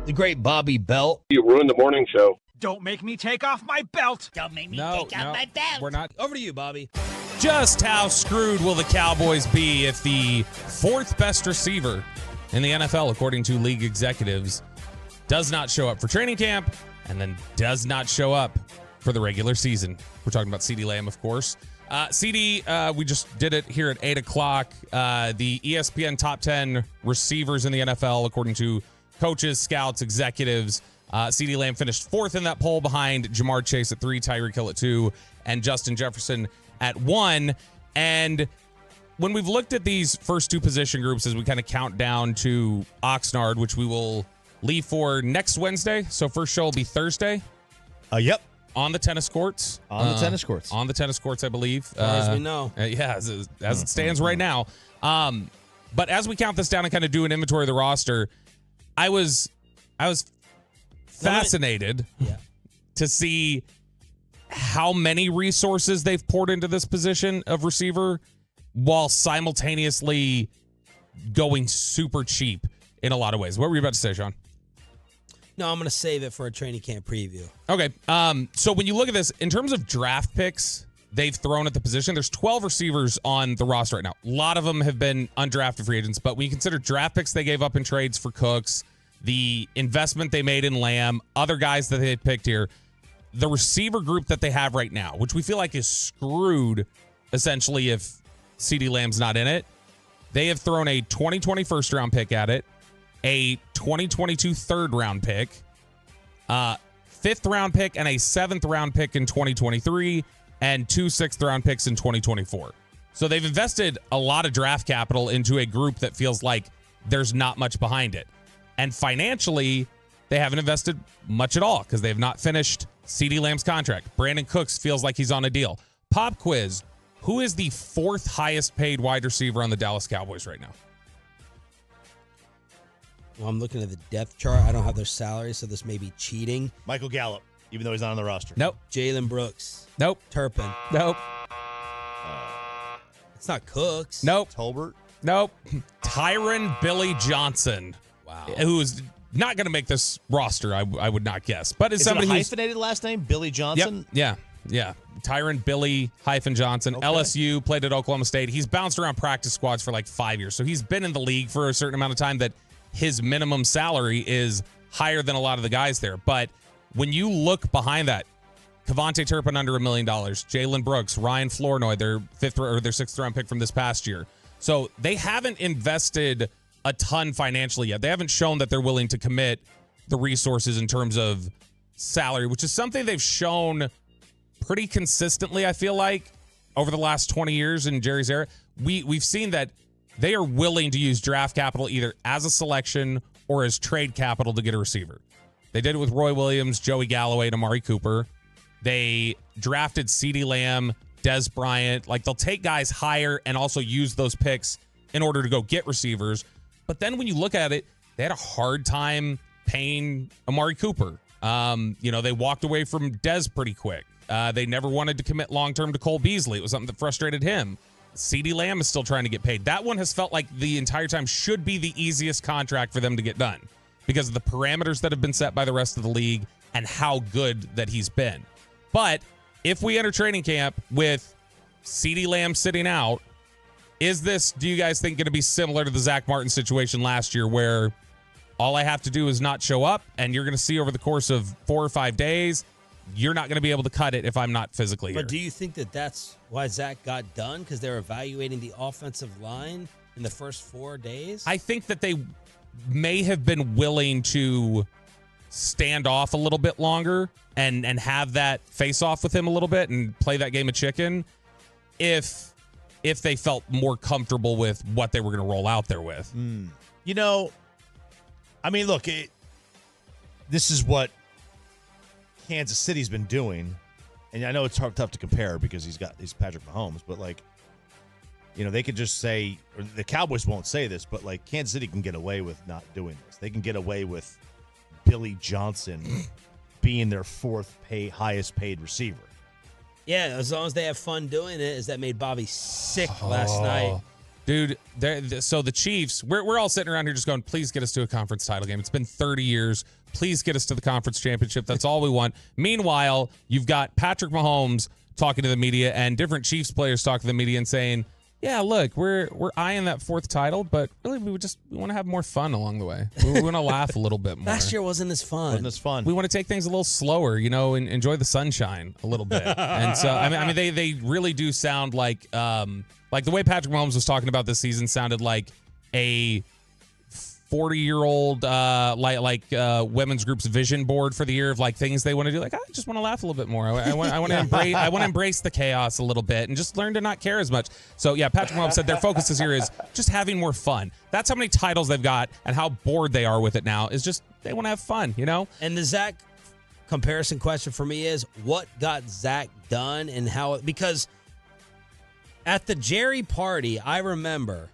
The great Bobby Belt. You ruined the morning show. Don't make me take off my belt. Don't make me take off my belt. We're not. Over to you, Bobby. Just how screwed will the Cowboys be if the fourth best receiver in the NFL, according to league executives, does not show up for training camp and then does not show up for the regular season? We're talking about CeeDee Lamb, of course. CeeDee, we just did it here at 8 o'clock. The ESPN top 10 receivers in the NFL, according to coaches, scouts, executives. CeeDee Lamb finished fourth in that poll behind Jamar Chase at 3, Tyreek Hill at 2, and Justin Jefferson at 1. And when we've looked at these first two position groups as we kind of count down to Oxnard, which we will leave for next Wednesday. So first show will be Thursday. Yep. On the tennis courts. On the tennis courts. On the tennis courts, I believe. As far as we know. Yeah, as it stands right now. But as we count this down and kind of do an inventory of the roster, I was fascinated to see how many resources they've poured into this position of receiver while simultaneously going super cheap in a lot of ways. What were you about to say, Sean? No, I'm going to save it for a training camp preview. Okay. So when you look at this, in terms of draft picks they've thrown at the position, there's 12 receivers on the roster right now. A lot of them have been undrafted free agents, but when you consider draft picks they gave up in trades for Cooks, the investment they made in Lamb, other guys that they picked here, the receiver group that they have right now, which we feel like is screwed essentially if CeeDee Lamb's not in it, they have thrown a 2020 first-round pick at it, a 2022 third-round pick, fifth-round pick, and a seventh-round pick in 2023, and 2 sixth-round picks in 2024. So they've invested a lot of draft capital into a group that feels like there's not much behind it. And financially, they haven't invested much at all because they have not finished CeeDee Lamb's contract. Brandin Cooks feels like he's on a deal. Pop quiz. Who is the fourth highest paid wide receiver on the Dallas Cowboys right now? Well, I'm looking at the depth chart. I don't have their salary, so this may be cheating. Michael Gallup, even though he's not on the roster. Nope. Jalen Brooks. Nope. Turpin. Nope. It's not Cooks. Nope. Tolbert. Nope. Tyron Billy Johnson. Wow. Who is not going to make this roster, I would not guess. But it's Is somebody it a who's hyphenated last name? Billy Johnson? Yep. Yeah. Tyron Billy Johnson. Okay. LSU, played at Oklahoma State. He's bounced around practice squads for like 5 years. So he's been in the league for a certain amount of time that his minimum salary is higher than a lot of the guys there. But when you look behind that, Kevontae Turpin under $1 million, Jalen Brooks, Ryan Flournoy, their sixth round pick from this past year. So they haven't invested a ton financially yet. They haven't shown that they're willing to commit the resources in terms of salary, which is something they've shown pretty consistently, I feel like, over the last 20 years in Jerry's era. We've seen that they are willing to use draft capital either as a selection or as trade capital to get a receiver. They did it with Roy Williams, Joey Galloway, and Amari Cooper. They drafted CeeDee Lamb, Dez Bryant. Like, they'll take guys higher and also use those picks in order to go get receivers. But then when you look at it, they had a hard time paying Amari Cooper. They walked away from Dez pretty quick. They never wanted to commit long-term to Cole Beasley. It was something that frustrated him. CeeDee Lamb is still trying to get paid. That one has felt like the entire time should be the easiest contract for them to get done because of the parameters that have been set by the rest of the league and how good that he's been. But if we enter training camp with CeeDee Lamb sitting out, is this, do you guys think, going to be similar to the Zach Martin situation last year where all I have to do is not show up and you're going to see over the course of 4 or 5 days, you're not going to be able to cut it if I'm not physically here? But do you think that that's why Zach got done? Because they're evaluating the offensive line in the first 4 days? I think that they may have been willing to stand off a little bit longer and have that face off with him a little bit and play that game of chicken if they felt more comfortable with what they were going to roll out there with. Look, this is what Kansas City's been doing, and I know it's tough to compare because he's Patrick Mahomes, but they could just say, or the Cowboys won't say this, but Kansas City can get away with not doing this. They can get away with Billy Johnson being their fourth highest paid receiver. Yeah, as long as they have fun doing it. As that made Bobby sick last night. Dude, so the Chiefs, we're all sitting around here just going, please get us to a conference title game. It's been 30 years. Please get us to the conference championship. That's all we want. Meanwhile, you've got Patrick Mahomes talking to the media and different Chiefs players talking to the media and saying, yeah, look, we're eyeing that 4th title, but really we want to have more fun along the way. We want to laugh a little bit more. Last year wasn't as fun. We want to take things a little slower, and enjoy the sunshine a little bit. And so, I mean, they really do sound like the way Patrick Mahomes was talking about this season sounded like a 40-year-old women's group's vision board for the year of like things they want to do. Like, I just want to laugh a little bit more. I want to embrace the chaos a little bit and just learn to not care as much. So yeah, Patrick Mahomes said their focus this year is just having more fun. That's how many titles they've got and how bored they are with it now. Is just they want to have fun, And the Zach comparison question for me is, what got Zach done and how? Because at the Jerry party, I remember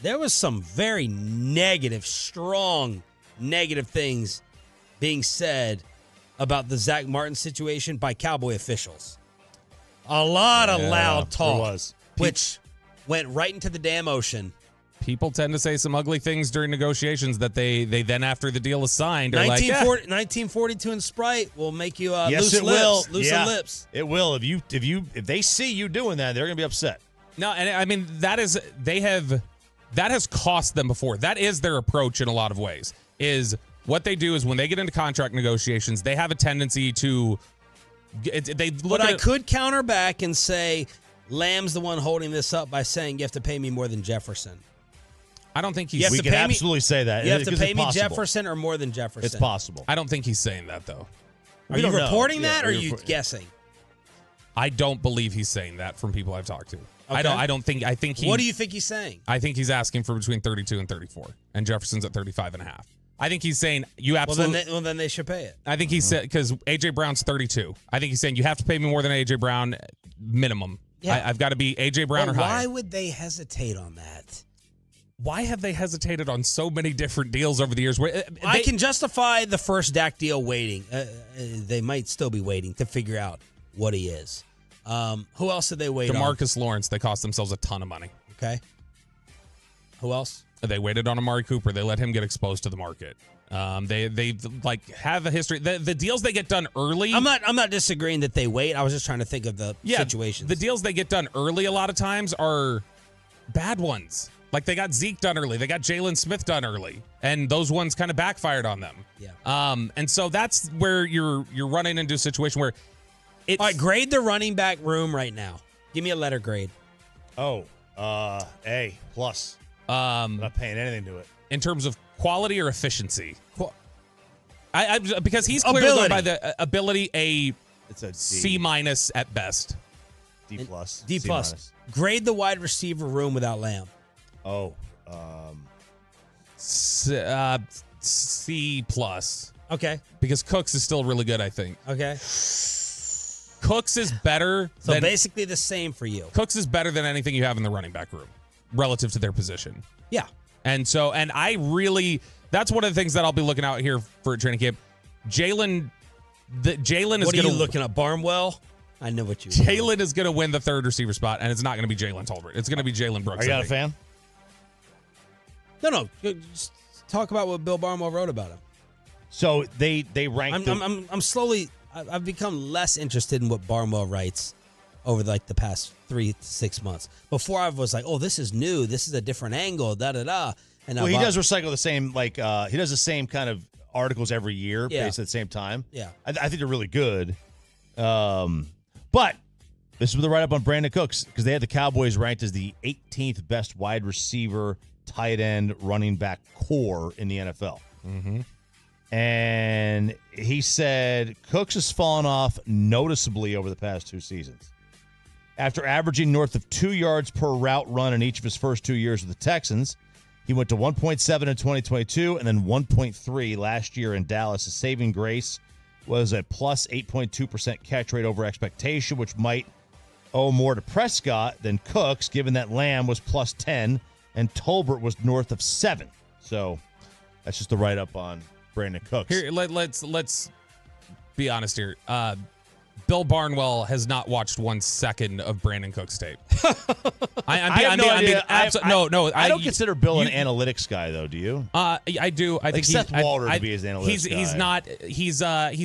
there was some very negative, strong negative things being said about the Zach Martin situation by Cowboy officials. A lot of loud talk, which went right into the damn ocean. People tend to say some ugly things during negotiations that they then, after the deal is signed, are 1942 in Sprite will make you yes, loose it lips. Will. Loose lips. It will. If they see you doing that, they're going to be upset. No, and I mean, that has cost them before. That is their approach in a lot of ways. Is what they do is when they get into contract negotiations, they have a tendency to they look. But I could counter back and say Lamb's the one holding this up by saying you have to pay me more than Jefferson. I don't think he's. We can absolutely say that. You have to pay me Jefferson or more than Jefferson. It's possible. I don't think he's saying that though. Are you reporting that or are you guessing? I don't believe he's saying that from people I've talked to. Okay. I think he. What do you think he's saying? I think he's asking for between 32 and 34, and Jefferson's at 35 and a half. I think he's saying you absolutely. Well, then they should pay it. I think he said because AJ Brown's 32. I think he's saying you have to pay me more than AJ Brown minimum. Yeah. I've got to be AJ Brown or higher. Why would they hesitate on that? Why have they hesitated on so many different deals over the years? I can justify the first Dak deal waiting. They might still be waiting to figure out what he is. Who else did they wait on? DeMarcus Lawrence. They cost themselves a ton of money. Okay. Who else? They waited on Amari Cooper. They let him get exposed to the market. They like have a history. The deals they get done early. I'm not disagreeing that they wait. I was just trying to think of the situations. The deals they get done early a lot of times are bad ones. Like they got Zeke done early. They got Jalen Smith done early. And those ones kind of backfired on them. Yeah. And so that's where you're running into a situation where all right, grade the running back room right now. Give me a letter grade. A plus. I'm not paying anything to it. In terms of quality or efficiency? Because he's clearly going by the ability, it's a D. C minus at best. D plus. D plus. Grade the wide receiver room without Lamb. C plus. Okay. Because Cooks is still really good, I think. Okay. Cooks is better. So basically the same for you. Cooks is better than anything you have in the running back room relative to their position. Yeah. And I really, that's one of the things that I'll be looking out here for a training camp. Jalen is going to. What are you looking at, Barnwell? I know what you. Jalen is going to win the third receiver spot, and it's not going to be Jalen Tolbert. It's going to be Jalen Brooks. Are you not a fan? No. Just talk about what Bill Barnwell wrote about him. So they ranked. I'm slowly. I've become less interested in what Barnwell writes over the past 3 to 6 months. Before I was like, oh, this is new. This is a different angle. Da da da. And he does recycle the same he does the same kind of articles every year, based at the same time. Yeah, I think they're really good. But this was the write-up on Brandin Cooks because they had the Cowboys ranked as the 18th best wide receiver, tight end, running back core in the NFL. Mm-hmm. And he said Cooks has fallen off noticeably over the past 2 seasons. After averaging north of 2 yards per route run in each of his first 2 years with the Texans, he went to 1.7 in 2022 and then 1.3 last year in Dallas. His saving grace was a plus 8.2% catch rate over expectation, which might owe more to Prescott than Cooks, given that Lamb was plus 10 and Tolbert was north of 7. So that's just the write-up on Brandin Cooks. Here, let's be honest here. Bill Barnwell has not watched 1 second of Brandin Cooks tape. I don't consider Bill an analytics guy, though. Do you? I do. I think Seth Walder to be his analytics guy. He's not. He's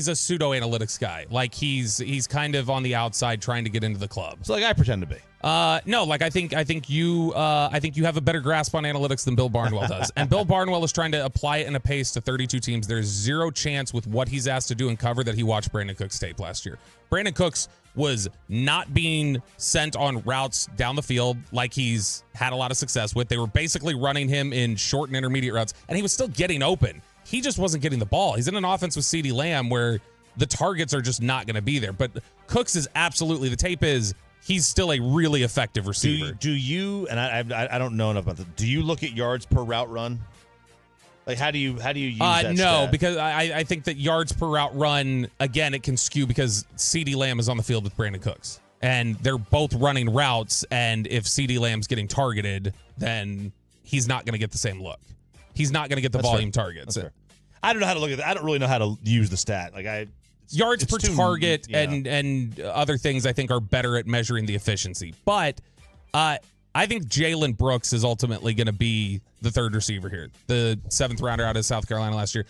a pseudo analytics guy. Like he's kind of on the outside trying to get into the club. So like I pretend to be. No, like I think you have a better grasp on analytics than Bill Barnwell does. And Bill Barnwell is trying to apply it in a pace to 32 teams. There's zero chance with what he's asked to do and cover that he watched Brandin Cooks tape last year. Brandin Cooks was not being sent on routes down the field like he's had a lot of success with. They were basically running him in short and intermediate routes, and he was still getting open. He just wasn't getting the ball. He's in an offense with CeeDee Lamb where the targets are just not going to be there. But Cooks is absolutely, the tape is, he's still a really effective receiver. Do you, and I don't know enough about this, do you look at yards per route run? Like, how do you use that No, stat? because I think that yards per route run, again, it can skew because CeeDee Lamb is on the field with Brandin Cooks. And they're both running routes, and if CeeDee Lamb's getting targeted, then he's not going to get the same look. He's not going to get the volume targets. I don't know how to look at that. I don't really know how to use the stat. Like yards per target and other things I think are better at measuring the efficiency. But I think Jalen Brooks is ultimately going to be the third receiver here, the 7th rounder out of South Carolina last year.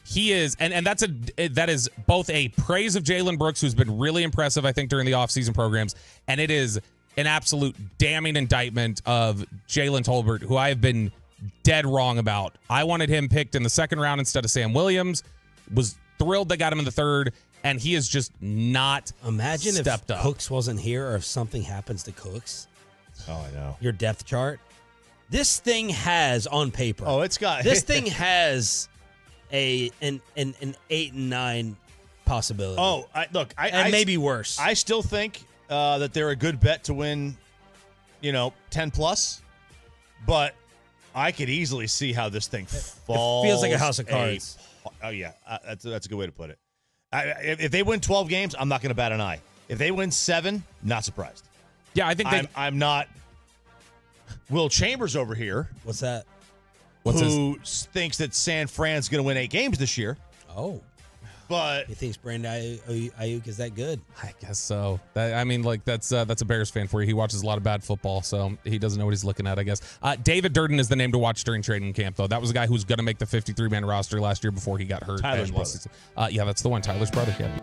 He is, and that is both a praise of Jalen Brooks, who's been really impressive, I think, during the offseason programs, and it is an absolute damning indictment of Jalen Tolbert, who I have been dead wrong about. I wanted him picked in the 2nd round instead of Sam Williams. Was thrilled they got him in the 3rd, and he is just not stepped up. Cooks wasn't here, or if something happens to Cooks. Oh, I know. Your depth chart. This thing has, on paper. Oh, it's got. This thing has an 8 and 9 possibility. Oh, I maybe worse. I still think that they're a good bet to win, 10 plus, but I could easily see how this thing falls. It feels like a house of cards. Oh yeah, that's a good way to put it. If they win 12 games, I'm not going to bat an eye. If they win 7, not surprised. Yeah, I think I'm not. Will Chambers over here. What's that? Who thinks that San Fran's going to win 8 games this year? Oh, but he thinks Brandon Ayuk is that good. I guess so. That's a Bears fan for you. He watches a lot of bad football, so he doesn't know what he's looking at, I guess. David Durden is the name to watch during training camp, though. That was a guy who was going to make the 53-man roster last year before he got hurt. Tyler's brother. Yeah, that's the one. Tyler's brother. Yeah.